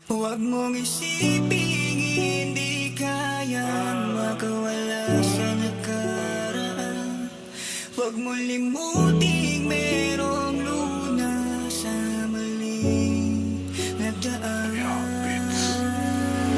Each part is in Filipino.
Huwag mong isiping hindi kayang makawala sa nakaraan. Huwag mong limuting merong lunas sa maling nagdaan.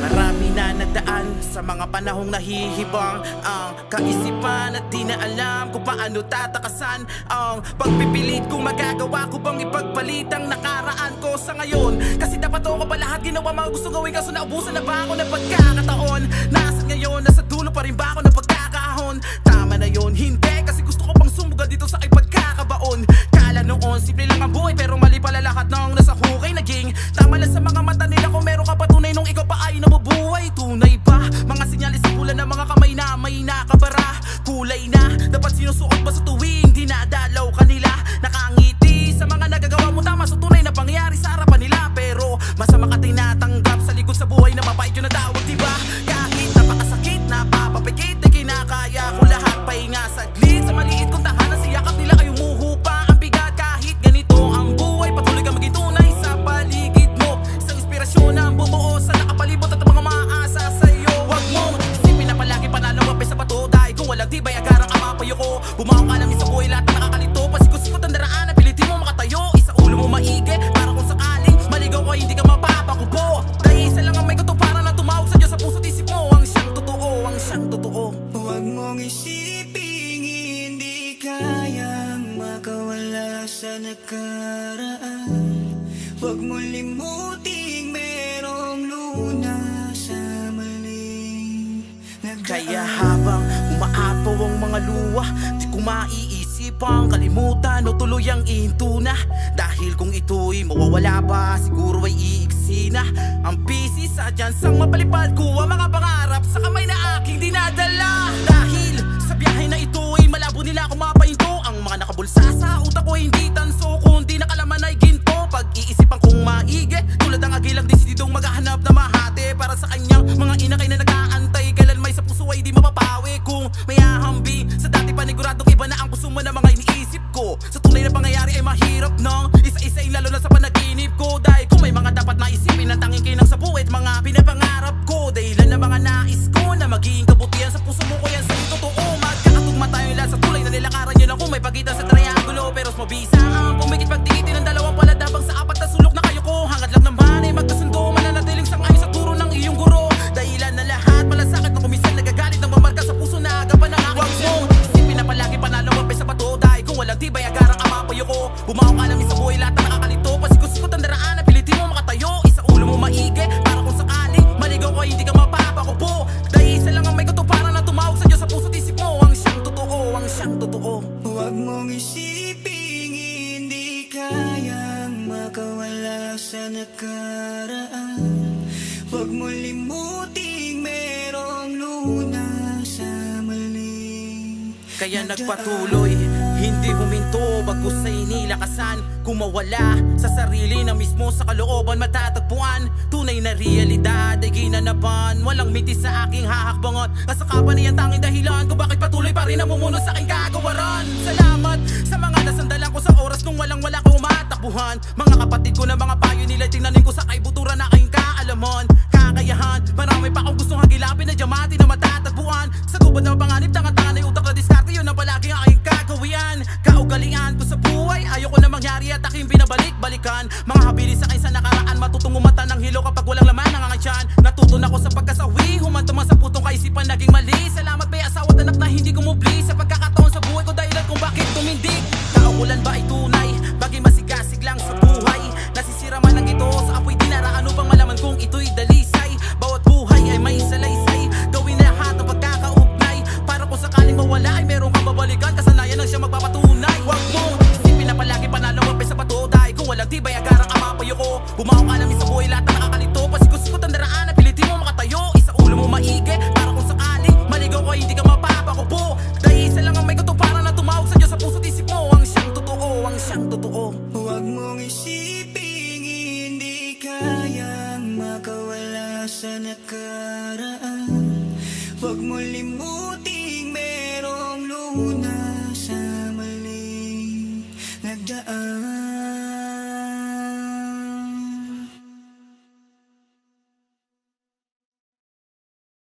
Marami na nagdaan sa mga panahong nahihibang ang kaisipan at di na alam kung paano tatakasan ang pagpipilit kung magagawa ko bang ipagpalit ang nakaraan ko sa ngayon. Kasi dapat ako ba lahat ginawa mga gusto gawin, kaso naubusan na ba ako ng pagkakataon? Nasaan ngayon? Nasa dulo pa rin ba ako ng pagkakahon? Tama na yun, hindi, kasi gusto ko pang sumugal dito sa aking pagkakabaon. Kala noon simple lang ang buhay, pero mali pala lahat ng nasa hukay naging tama lang sa mga mata nila kung meron ka patunay nung ikaw pa ay nabubuhay. Tunay ba? Mga sinyalis sa bulan ng mga kamay na may nakabara. Kulay na, dapat sinusuot ba sa tuwing dinadalaw kanila? Nakangiti sa mga nagagawa mo tama sa tunay na pangyayari sa harapan nila. Pero masama ka tinatanggap sa likod sa buhay na mapait yun na tawag, diba? Kahit napakasakit, napapapikit, di kinakaya ko lahat. Pahinga saglit sa maliit kong tahanan, sa yakap nila ay umuhupa ang bigat. Kahit ganito ang buhay, patuloy ka maging tunay sa paligid mo. Isang inspirasyon ang bumuo sa nakapalibot at mga maasa sa'yo. Huwag mong isipin na palagi panalo mapes sa bato, dahil kung walang tibay agarang ang mapayo ko. Bumaong ka lang sa buhay, lahat na nakakalito. Pasikot-sikot ang daraan, pilitin mo makatayo. Isa ulo mo maigi, para kung sakaling maligaw ko hindi ka mapapakupo. Dahil isa lang ang may gusto para na tumawag sa Diyos sa puso't isip mo. Ang siyang totoo, ang siyang totoo. Huwag mong isiping hindi kayang makawala sa nakaraan. Huwag mong limuting merong lunas sa maling nagdaan. Kaya habang umaapaw ang mga luha, di ko maiisipang kalimutan o tuluyang ihinto na. Dahil kung ito'y mawawala ba, siguro ay iiksi na ang busy sa dyansang mapalipad ko ang mga pangarap sa kamay na aking dinadala. Dahil sa biyahe na ito'y malabo nila akong mapahinto. Ang mga nakabulsa sa utak ko hindi tanso, kundi nakalaman ay ginto. Pag-iisipan kong maigi, tulad ang agilang desididong maghahanap na mahati para sa kanyang mga inakay na nag-aantay. Kailan may sa puso ay di mapapawi. Kung may hahambi sa dati paniguradong iba na ang puso mo na mga iniisip ko. Sa tunay na pangyayari ay mahirap nang isa-isain, lalo na sa panaginip ko. Dahil kung may mga dapat na isipin ang tanging kinang sa buwit, mga pinapangarap ko. Dahilan na mga nais ko na maging kabutihan sa puso mo ko yan sa totoo. Magkakatugma tayo lahat sa tulay na nilakaran yun. Kung may pagitan sa triangulo, pero mabisa ang pumikit pagtikitin ng dalawang palad habang sa apat na sulok na kayo ko. Hangad lang naman ay magkasundo, mananatiling sangayon sa turo ng iyong guro. Dahilan na lahat malasakit na kumisan nagagalit ng mamarka sa puso na agapan ng aking vision. Isipin na palagi panalo mapes sa bato, dahil kung walang tibay agarang ang mapayo ko. Bumaong ka lang sa buhay, lahat na nakakalito. Pasikot-sikot ang daraan, pilitin mo makatayo. Isa ulo mo maigi, para kung sakaling maligaw ko hindi ka mapapakupo. Dahil isa lang ang may gusto para na tumawag sa Diyos sa puso't isip mo. Ang siyang totoo, ang siyang totoo. Huwag mong isiping hindi kayang makawala sa nakaraan. Huwag mong limuting merong lunas sa maling Kaya nagdaan. nagpatuloy, hindi huminto, bagkus ay nilakasan. Kung mawala sa sarili na mismo sa kalooban matatagpuan. Tunay na realidad ay ginanapan, walang mitis sa aking hahakbangan. Kasakapan ay ang tanging dahilan kung bakit patuloy pa rin namumuno sa aking kagawaran. Salamat sa mga nasandalan ko sa oras nung walang-wala ko matakbuhan. Mga kapatid ko na mga payo nila, tingnanin ko sa kaibuturan na aking kaalaman. Kakayahan, marami pa akong gustong hagilapin na diamante na matatagpuan. Sa gubad ng panganib, tangan-tangan ay utak na diskarte, yun ang palagi ang aking kagawian. Kaugalian ko sa buhay, ayoko na mangyari at aking binabalik-balikan. Mga habilis sa akin sa nakaraan, matutong umata ng hilo kapag walang laman ng aking tiyan. Natuto na ko sa pagkasawi, humantuman sa putong kaisipan naging mali. Salamat may asawa at anak na hindi kumubli sa pagkakataon sa buhay ko, dahilan kung bakit tumindig. Kaukulan ba ay tunay, bagay masigasig lang sa buhay. Nasisira man ang ito sa apoy dinaraan upang malaman kung ito'y dalisay. Bawat buhay ay may salaysay, gawin na lahat ng pagkakaugnay. Para kung sakaling mawala ay meron kang babalikan, kasanayan lang siya magpapatunay. Huwag mo isipin na palagi panalo mapes sa bato, dahil kung walang tibay agarang ang mapayo ko. Bumaong ka lang sa buhay, lahat na nakakalito. Pasikot-sikot ang daraan, pilitin mo makatayo. Isa ulo mo maigi, para kung sakaling maligaw ko hindi ka mapapakupo. Dahil isa lang ang may gusto para na tumawag sa Diyos sa puso't isip mo. Ang siyang totoo, ang siyang totoo. Huwag mong isiping hindi kayang makawala sa nakaraan. Huwag mong limutin